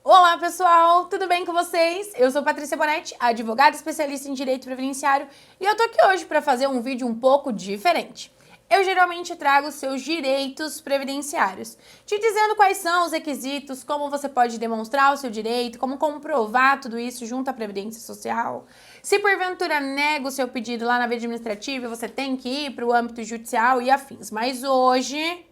Olá pessoal, tudo bem com vocês? Eu sou Patrícia Bonetti, advogada especialista em direito previdenciário e eu tô aqui hoje para fazer um vídeo um pouco diferente. Eu geralmente trago seus direitos previdenciários, te dizendo quais são os requisitos, como você pode demonstrar o seu direito, como comprovar tudo isso junto à Previdência Social. Se porventura nega o seu pedido lá na via administrativa, você tem que ir para o âmbito judicial e afins. Mas hoje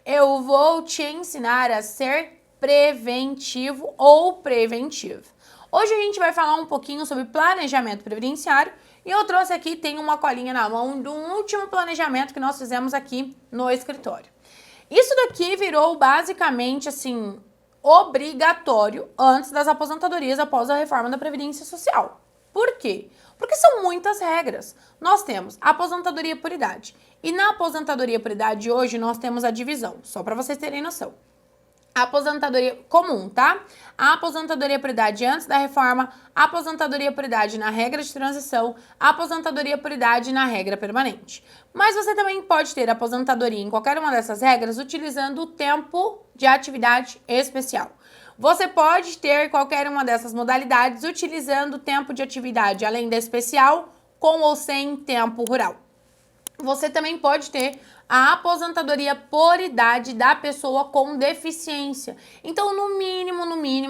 eu vou te ensinar a ser preventivo ou preventivo. Hoje a gente vai falar um pouquinho sobre planejamento previdenciário e eu trouxe aqui, tem uma colinha na mão do último planejamento que nós fizemos aqui no escritório. Isso daqui virou basicamente assim, obrigatório antes das aposentadorias após a reforma da Previdência Social. Por quê? Porque são muitas regras. Nós temos a aposentadoria por idade e na aposentadoria por idade hoje nós temos a divisão, só para vocês terem noção. A aposentadoria comum, tá? A aposentadoria por idade antes da reforma, a aposentadoria por idade na regra de transição, a aposentadoria por idade na regra permanente. Mas você também pode ter aposentadoria em qualquer uma dessas regras utilizando o tempo de atividade especial. Você pode ter qualquer uma dessas modalidades utilizando o tempo de atividade além da especial, com ou sem tempo rural. Você também pode ter a aposentadoria por idade da pessoa com deficiência. Então, no mínimo,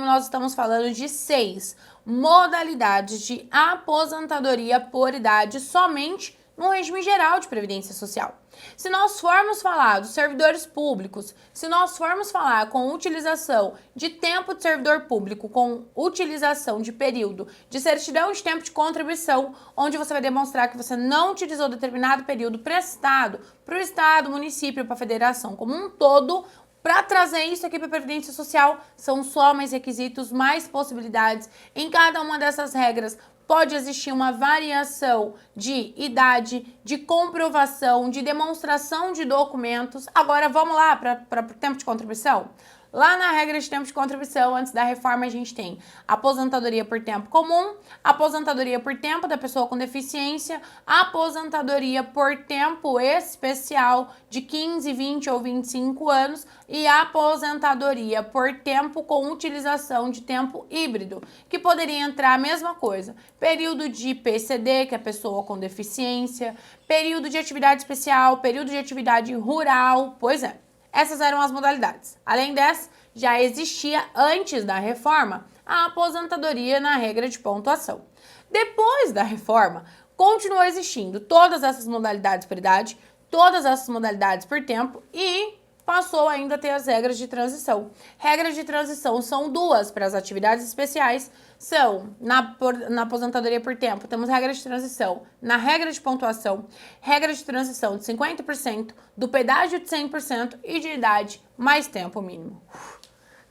nós estamos falando de 6 modalidades de aposentadoria por idade somente no regime geral de previdência social. Se nós formos falar dos servidores públicos, se nós formos falar com utilização de tempo de servidor público, com utilização de período de certidão de tempo de contribuição, onde você vai demonstrar que você não utilizou determinado período prestado para o Estado, município, para a federação como um todo, para trazer isso aqui para a Previdência Social, são só mais requisitos, mais possibilidades. Em cada uma dessas regras pode existir uma variação de idade, de comprovação, de demonstração de documentos. Agora vamos lá para o tempo de contribuição? Lá na regra de tempo de contribuição, antes da reforma, a gente tem aposentadoria por tempo comum, aposentadoria por tempo da pessoa com deficiência, aposentadoria por tempo especial de 15, 20 ou 25 anos e aposentadoria por tempo com utilização de tempo híbrido, que poderia entrar a mesma coisa. Período de PCD, que é a pessoa com deficiência, período de atividade especial, período de atividade rural, pois é. Essas eram as modalidades. Além dessa, já existia antes da reforma a aposentadoria na regra de pontuação. Depois da reforma, continuou existindo todas essas modalidades por idade, todas essas modalidades por tempo e passou ainda a ter as regras de transição. Regras de transição são duas para as atividades especiais, são na aposentadoria por tempo, temos regra de transição, na regra de pontuação, regra de transição de 50%, do pedágio de 100% e de idade mais tempo mínimo.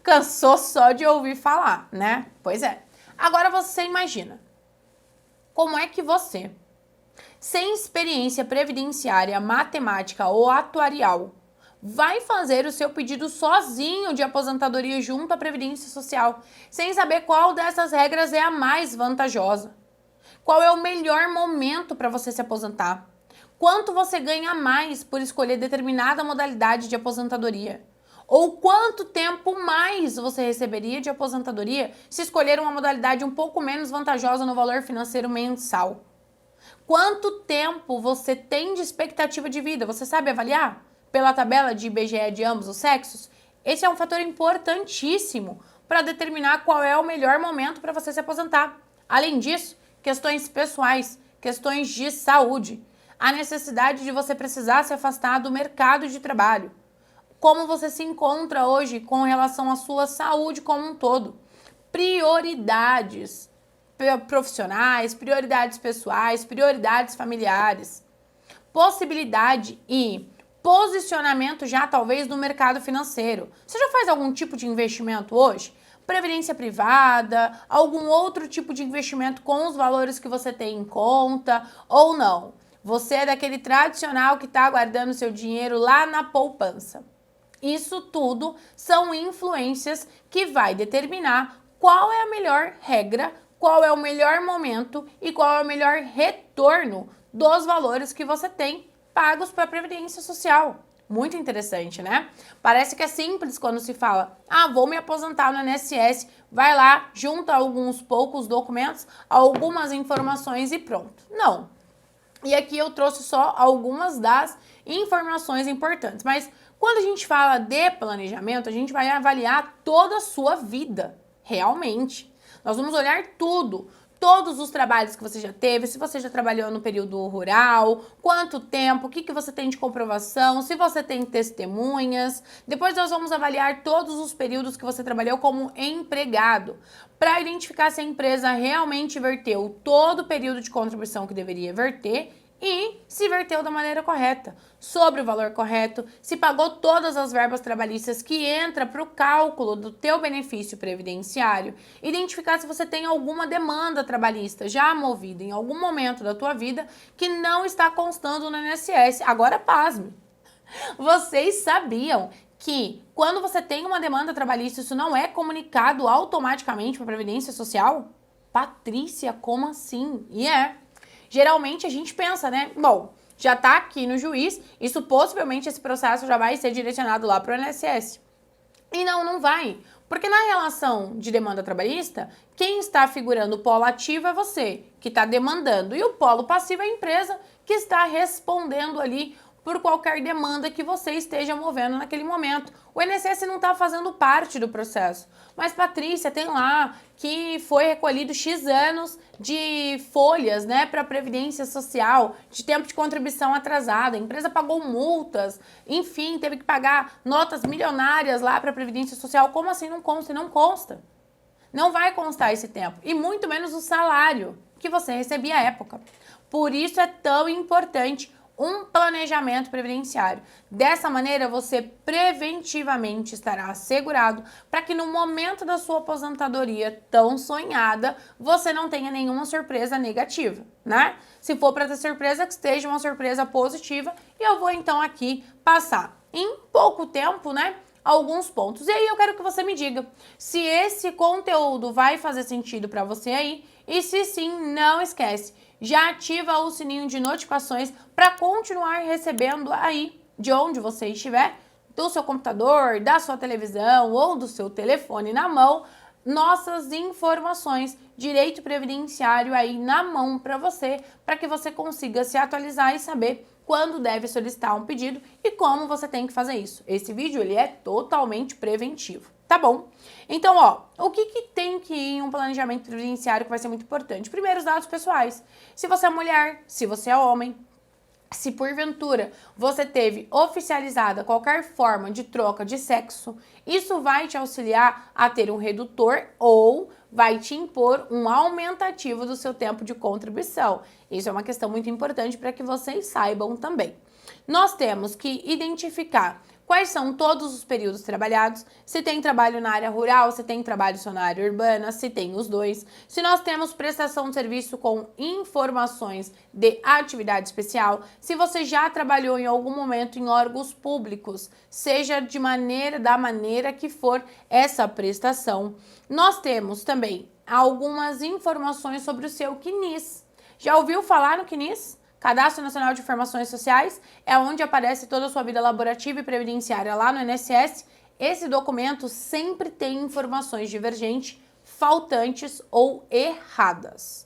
Cansou só de ouvir falar, né? Pois é. Agora você imagina, como é que você, sem experiência previdenciária, matemática ou atuarial, vai fazer o seu pedido sozinho de aposentadoria junto à Previdência Social, sem saber qual dessas regras é a mais vantajosa? Qual é o melhor momento para você se aposentar? Quanto você ganha mais por escolher determinada modalidade de aposentadoria? Ou quanto tempo mais você receberia de aposentadoria se escolher uma modalidade um pouco menos vantajosa no valor financeiro mensal? Quanto tempo você tem de expectativa de vida? Você sabe avaliar? Pela tabela de IBGE de ambos os sexos? Esse é um fator importantíssimo para determinar qual é o melhor momento para você se aposentar. Além disso, questões pessoais, questões de saúde, a necessidade de você precisar se afastar do mercado de trabalho. Como você se encontra hoje com relação à sua saúde como um todo. Prioridades profissionais, prioridades pessoais, prioridades familiares. Possibilidade e posicionamento já talvez no mercado financeiro. Você já faz algum tipo de investimento hoje? Previdência privada, algum outro tipo de investimento com os valores que você tem em conta ou não? Você é daquele tradicional que está guardando seu dinheiro lá na poupança. Isso tudo são influências que vai determinar qual é a melhor regra, qual é o melhor momento e qual é o melhor retorno dos valores que você tem pagos para a Previdência Social. Muito interessante, né? Parece que é simples quando se fala, vou me aposentar no INSS, vai lá, junta alguns poucos documentos, algumas informações e pronto. Não. E aqui eu trouxe só algumas das informações importantes, mas quando a gente fala de planejamento, a gente vai avaliar toda a sua vida, realmente. Nós vamos olhar tudo, todos os trabalhos que você já teve, se você já trabalhou no período rural, quanto tempo, o que você tem de comprovação, se você tem testemunhas. Depois nós vamos avaliar todos os períodos que você trabalhou como empregado, para identificar se a empresa realmente verteu todo o período de contribuição que deveria verter e se verteu da maneira correta, sobre o valor correto, se pagou todas as verbas trabalhistas que entra para o cálculo do teu benefício previdenciário, identificar se você tem alguma demanda trabalhista já movida em algum momento da tua vida que não está constando no INSS. Agora, pasme, vocês sabiam que quando você tem uma demanda trabalhista, isso não é comunicado automaticamente para a Previdência Social? Patrícia, como assim? E geralmente a gente pensa, né? Bom, já tá aqui no juiz, isso possivelmente esse processo já vai ser direcionado lá para o INSS. E não vai. Porque na relação de demanda trabalhista, quem está figurando o polo ativo é você, que está demandando. E o polo passivo é a empresa que está respondendo ali por qualquer demanda que você esteja movendo naquele momento. O INSS não está fazendo parte do processo. Mas, Patrícia, tem lá que foi recolhido X anos de folhas, né, para a Previdência Social, de tempo de contribuição atrasada. A empresa pagou multas, enfim, teve que pagar notas milionárias lá para a Previdência Social. Como assim não consta? Não consta. Não vai constar esse tempo. E muito menos o salário que você recebia à época. Por isso é tão importante um planejamento previdenciário. Dessa maneira, você preventivamente estará assegurado para que no momento da sua aposentadoria tão sonhada, você não tenha nenhuma surpresa negativa, né? Se for para ter surpresa, que esteja uma surpresa positiva. E eu vou então aqui passar em pouco tempo, né, alguns pontos. E aí eu quero que você me diga se esse conteúdo vai fazer sentido para você aí. E se sim, não esquece, já ativa o sininho de notificações para continuar recebendo aí, de onde você estiver, do seu computador, da sua televisão ou do seu telefone na mão, nossas informações, direito previdenciário aí na mão para que você consiga se atualizar e saber quando deve solicitar um pedido e como você tem que fazer isso. Esse vídeo ele é totalmente preventivo. Tá bom? Então, o que tem que ir em um planejamento previdenciário que vai ser muito importante? Primeiro, os dados pessoais. Se você é mulher, se você é homem, se porventura você teve oficializada qualquer forma de troca de sexo, isso vai te auxiliar a ter um redutor ou vai te impor um aumentativo do seu tempo de contribuição. Isso é uma questão muito importante para que vocês saibam também. Nós temos que identificar quais são todos os períodos trabalhados, se tem trabalho na área rural, se tem trabalho só na área urbana, se tem os dois, se nós temos prestação de serviço com informações de atividade especial, se você já trabalhou em algum momento em órgãos públicos, seja da maneira que for essa prestação. Nós temos também algumas informações sobre o seu CNIS. Já ouviu falar no CNIS? Cadastro Nacional de Informações Sociais, é onde aparece toda a sua vida laborativa e previdenciária lá no INSS. Esse documento sempre tem informações divergentes, faltantes ou erradas.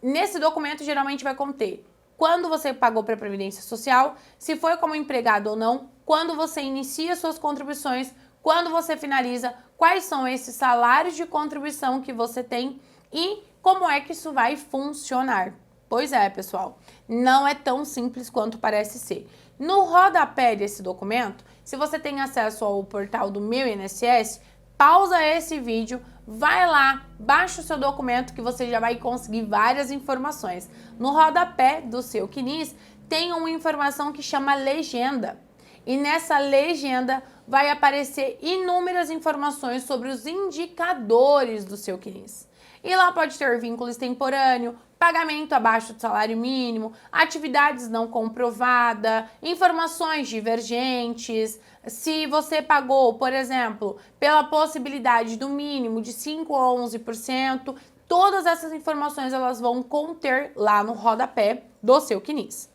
Nesse documento geralmente vai conter quando você pagou para a Previdência Social, se foi como empregado ou não, quando você inicia suas contribuições, quando você finaliza, quais são esses salários de contribuição que você tem e como é que isso vai funcionar. Pois é, pessoal, não é tão simples quanto parece ser. No rodapé desse documento, se você tem acesso ao portal do Meu INSS, pausa esse vídeo, vai lá, baixa o seu documento que você já vai conseguir várias informações. No rodapé do seu CNIS tem uma informação que chama legenda. E nessa legenda vai aparecer inúmeras informações sobre os indicadores do seu CNIS. E lá pode ter vínculo extemporâneo, pagamento abaixo do salário mínimo, atividades não comprovadas, informações divergentes, se você pagou, por exemplo, pela possibilidade do mínimo de 5 a 11%, todas essas informações elas vão conter lá no rodapé do seu CNIS.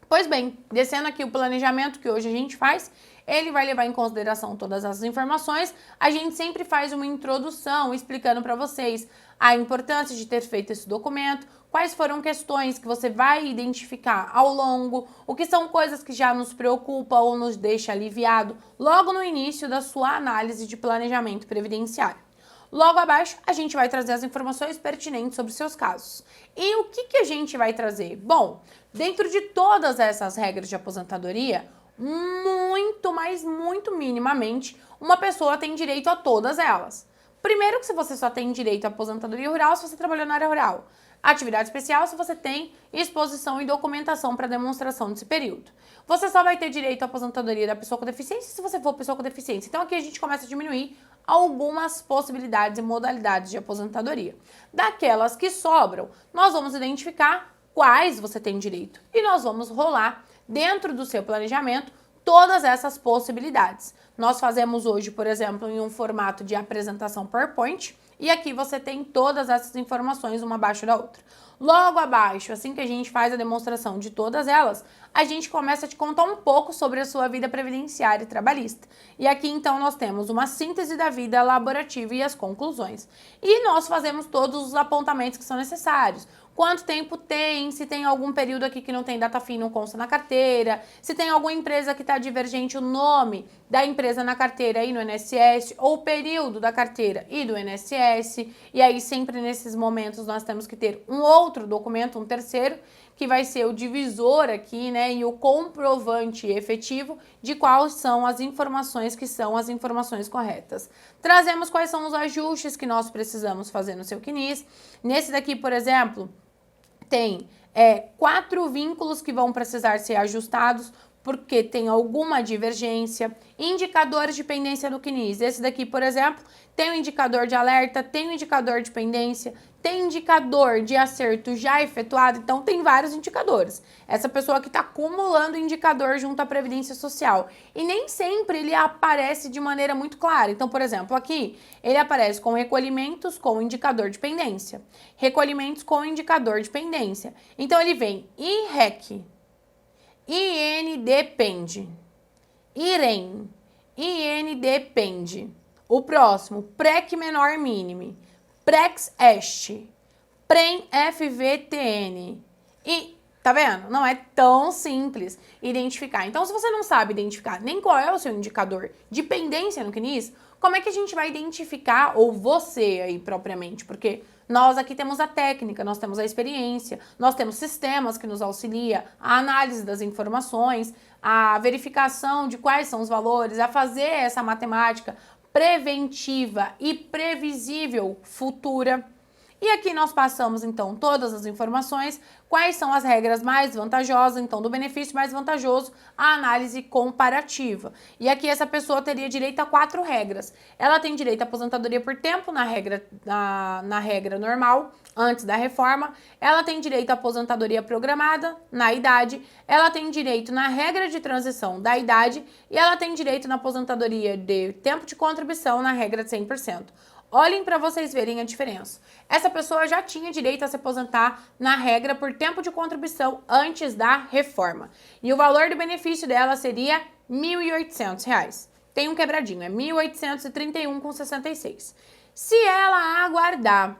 Pois bem, descendo aqui o planejamento que hoje a gente faz, ele vai levar em consideração todas as informações. A gente sempre faz uma introdução explicando para vocês a importância de ter feito esse documento, quais foram questões que você vai identificar ao longo, o que são coisas que já nos preocupam ou nos deixa aliviado logo no início da sua análise de planejamento previdenciário. Logo abaixo, a gente vai trazer as informações pertinentes sobre seus casos. E o que a gente vai trazer? Bom, dentro de todas essas regras de aposentadoria, muito, mas muito minimamente, uma pessoa tem direito a todas elas. Primeiro que se você só tem direito à aposentadoria rural se você trabalhou na área rural. Atividade especial se você tem exposição e documentação para demonstração desse período. Você só vai ter direito à aposentadoria da pessoa com deficiência se você for pessoa com deficiência. Então aqui a gente começa a diminuir algumas possibilidades e modalidades de aposentadoria. Daquelas que sobram, nós vamos identificar quais você tem direito e nós vamos rolar dentro do seu planejamento todas essas possibilidades. Nós fazemos hoje, por exemplo, em um formato de apresentação PowerPoint, e aqui você tem todas essas informações uma abaixo da outra. Logo abaixo, assim que a gente faz a demonstração de todas elas, a gente começa a te contar um pouco sobre a sua vida previdenciária e trabalhista. E aqui então nós temos uma síntese da vida laborativa e as conclusões. E nós fazemos todos os apontamentos que são necessários. Quanto tempo tem, se tem algum período aqui que não tem data fim, não consta na carteira, se tem alguma empresa que está divergente o nome da empresa na carteira e no INSS, ou o período da carteira e do INSS, e aí sempre nesses momentos nós temos que ter um outro documento, um terceiro, que vai ser o divisor aqui, né, e o comprovante efetivo de quais são as informações que são as informações corretas. Trazemos quais são os ajustes que nós precisamos fazer no seu CNIS. Nesse daqui, por exemplo, tem 4 vínculos que vão precisar ser ajustados porque tem alguma divergência. Indicadores de pendência do CNIS. Esse daqui, por exemplo, tem um indicador de alerta, tem um indicador de pendência, tem indicador de acerto já efetuado, então tem vários indicadores. Essa pessoa que está acumulando indicador junto à Previdência Social. E nem sempre ele aparece de maneira muito clara. Então, por exemplo, aqui ele aparece com recolhimentos com indicador de pendência. Recolhimentos com indicador de pendência. Então ele vem IREC, INDPENDE, IREM, INDPENDE. O próximo, PREC menor mínimo, PREX-EST, PREM-FVTN. E, tá vendo? Não é tão simples identificar. Então, se você não sabe identificar nem qual é o seu indicador de pendência no CNIS, como é que a gente vai identificar, ou você aí propriamente? Porque nós aqui temos a técnica, nós temos a experiência, nós temos sistemas que nos auxiliam, a análise das informações, a verificação de quais são os valores, a fazer essa matemática preventiva e previsível futura. E aqui nós passamos, então, todas as informações, quais são as regras mais vantajosas, então, do benefício mais vantajoso, a análise comparativa. E aqui essa pessoa teria direito a 4 regras. Ela tem direito à aposentadoria por tempo, na regra normal, antes da reforma. Ela tem direito à aposentadoria programada, na idade. Ela tem direito na regra de transição da idade. E ela tem direito na aposentadoria de tempo de contribuição, na regra de 100%. Olhem para vocês verem a diferença. Essa pessoa já tinha direito a se aposentar na regra por tempo de contribuição antes da reforma. E o valor do benefício dela seria R$ 1.800. Tem um quebradinho, é R$ 1.831,66. Se ela aguardar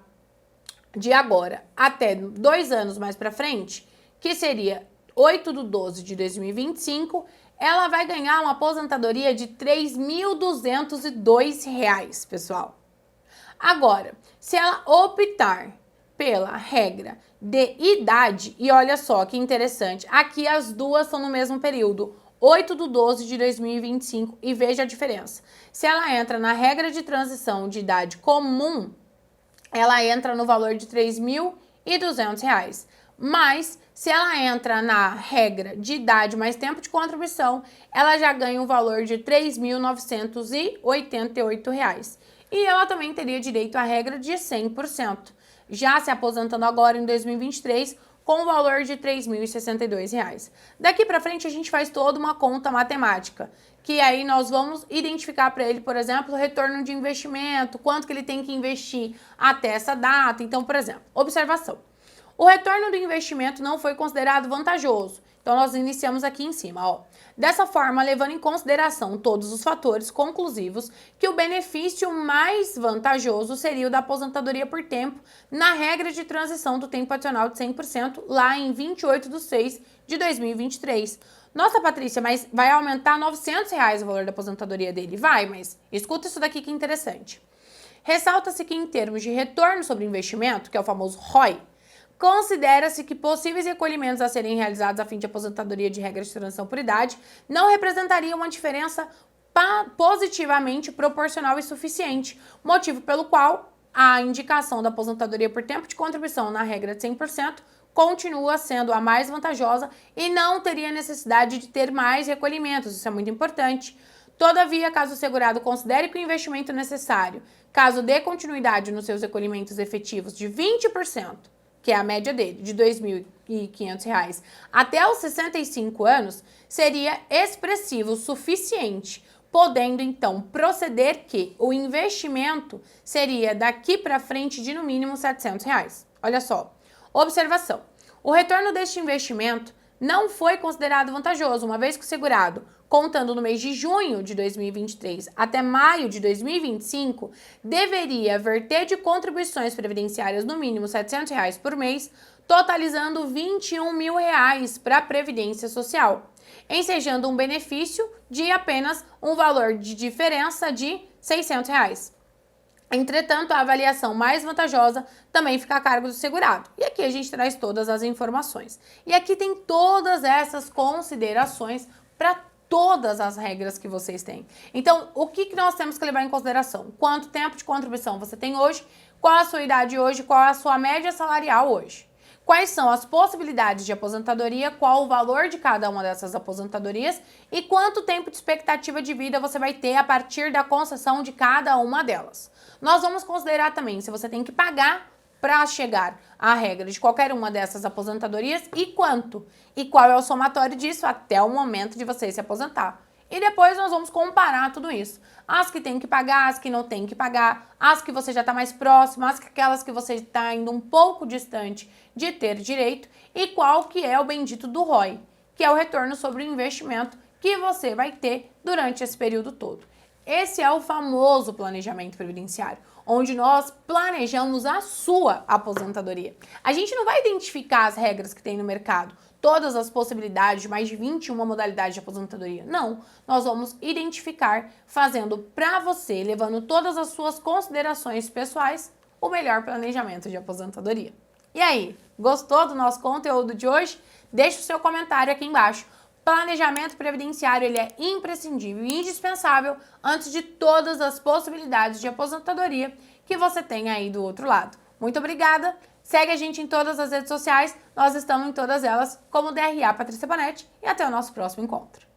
de agora até 2 anos mais para frente, que seria 8/12/2025, ela vai ganhar uma aposentadoria de R$ 3.202, pessoal. Agora, se ela optar pela regra de idade, e olha só que interessante, aqui as duas estão no mesmo período, 8/12/2025, e veja a diferença. Se ela entra na regra de transição de idade comum, ela entra no valor de R$ 3.200. Mas, se ela entra na regra de idade mais tempo de contribuição, ela já ganha um valor de R$ 3.988. E ela também teria direito à regra de 100%, já se aposentando agora em 2023 com o valor de R$ 3.062. Daqui para frente a gente faz toda uma conta matemática, que aí nós vamos identificar para ele, por exemplo, o retorno de investimento, quanto que ele tem que investir até essa data. Então, por exemplo, observação. O retorno do investimento não foi considerado vantajoso. Então, nós iniciamos aqui em cima, ó. Dessa forma, levando em consideração todos os fatores conclusivos, que o benefício mais vantajoso seria o da aposentadoria por tempo, na regra de transição do tempo adicional de 100%, lá em 28/6/2023. Nossa, Patrícia, mas vai aumentar R$900 o valor da aposentadoria dele? Vai, mas escuta isso daqui que é interessante. Ressalta-se que, em termos de retorno sobre investimento, que é o famoso ROI, considera-se que possíveis recolhimentos a serem realizados a fim de aposentadoria de regra de transição por idade não representariam uma diferença positivamente proporcional e suficiente, motivo pelo qual a indicação da aposentadoria por tempo de contribuição na regra de 100% continua sendo a mais vantajosa e não teria necessidade de ter mais recolhimentos, isso é muito importante. Todavia, caso o segurado considere que o investimento necessário, caso dê continuidade nos seus recolhimentos efetivos de 20%, que é a média dele, de R$2.500, até os 65 anos, seria expressivo o suficiente, podendo então proceder que o investimento seria daqui para frente de no mínimo R$700. Olha só, observação, o retorno deste investimento não foi considerado vantajoso, uma vez que o segurado, contando no mês de junho de 2023 até maio de 2025, deveria verter de contribuições previdenciárias no mínimo R$700 por mês, totalizando R$21 mil para a Previdência Social, ensejando um benefício de apenas um valor de diferença de R$600. Entretanto, a avaliação mais vantajosa também fica a cargo do segurado. E aqui a gente traz todas as informações. E aqui tem todas essas considerações para todas as regras que vocês têm. Então, o que nós temos que levar em consideração? Quanto tempo de contribuição você tem hoje? Qual a sua idade hoje? Qual a sua média salarial hoje? Quais são as possibilidades de aposentadoria, qual o valor de cada uma dessas aposentadorias e quanto tempo de expectativa de vida você vai ter a partir da concessão de cada uma delas. Nós vamos considerar também se você tem que pagar para chegar à regra de qualquer uma dessas aposentadorias e quanto, e qual é o somatório disso até o momento de você se aposentar. E depois nós vamos comparar tudo isso. As que tem que pagar, as que não tem que pagar, as que você já está mais próximo, aquelas que você está indo um pouco distante de ter direito e qual que é o bendito do ROI, que é o retorno sobre o investimento que você vai ter durante esse período todo. Esse é o famoso planejamento previdenciário, onde nós planejamos a sua aposentadoria. A gente não vai identificar as regras que tem no mercado, todas as possibilidades de mais de 21 modalidades de aposentadoria. Não, nós vamos identificar fazendo para você, levando todas as suas considerações pessoais, o melhor planejamento de aposentadoria. E aí, gostou do nosso conteúdo de hoje? Deixe o seu comentário aqui embaixo. Planejamento previdenciário, ele é imprescindível e indispensável antes de todas as possibilidades de aposentadoria que você tem aí do outro lado. Muito obrigada! Segue a gente em todas as redes sociais, nós estamos em todas elas como DRA Patrícia Bonetti e até o nosso próximo encontro.